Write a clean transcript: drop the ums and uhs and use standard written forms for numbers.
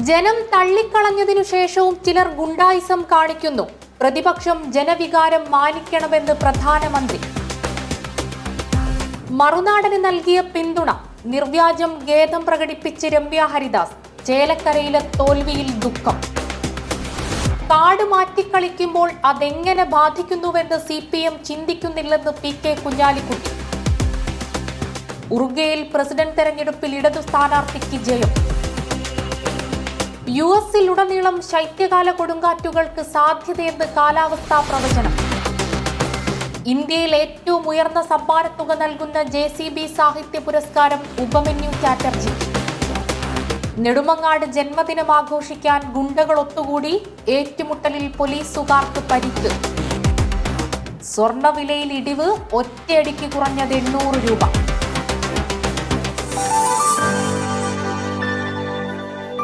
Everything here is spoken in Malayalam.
ജനം തള്ളിക്കളഞ്ഞതിനു ശേഷവും ചിലർ ഗുണ്ടായിസം കാണിക്കുന്നു. പ്രതിപക്ഷം ജനവികാരം മാനിക്കണമെന്ന് പ്രധാനമന്ത്രി. മറുനാടന് നൽകിയ പിന്തുണ നിർവ്യാജം ഖേദം പ്രകടിപ്പിച്ച് രമ്യ ഹരിദാസ്. ചേലക്കരയിലെ തോൽവിയിൽ ദുഃഖം. കാട് മാറ്റിക്കളിക്കുമ്പോൾ അതെങ്ങനെ ബാധിക്കുന്നുവെന്ന് CPM ചിന്തിക്കുന്നില്ലെന്ന് PK കുഞ്ഞാലിക്കുട്ടി. ഉറുഗ്വേയിൽ പ്രസിഡന്റ് തെരഞ്ഞെടുപ്പിൽ ഇടതു സ്ഥാനാർത്ഥിക്ക് ജയം. US-ലുടനീളം ശൈത്യകാല കൊടുങ്കാറ്റുകൾക്ക് സാധ്യതയെന്ന് കാലാവസ്ഥാ പ്രവചനം. ഇന്ത്യയിൽ ഏറ്റവും ഉയർന്ന സമ്മാനത്തുക നൽകുന്ന JCB സാഹിത്യ പുരസ്കാരം ഉപമന്യു ചാറ്റർജി. നെടുമങ്ങാട് ജന്മദിനം ആഘോഷിക്കാൻ ഗുണ്ടകൾ ഒത്തുകൂടി. ഏറ്റുമുട്ടലിൽ പോലീസുകാർക്ക് പരിക്ക്. സ്വർണ്ണവിലയിൽ ഇടിവ്, ഒറ്റയടിക്ക് കുറഞ്ഞത് 800 രൂപ.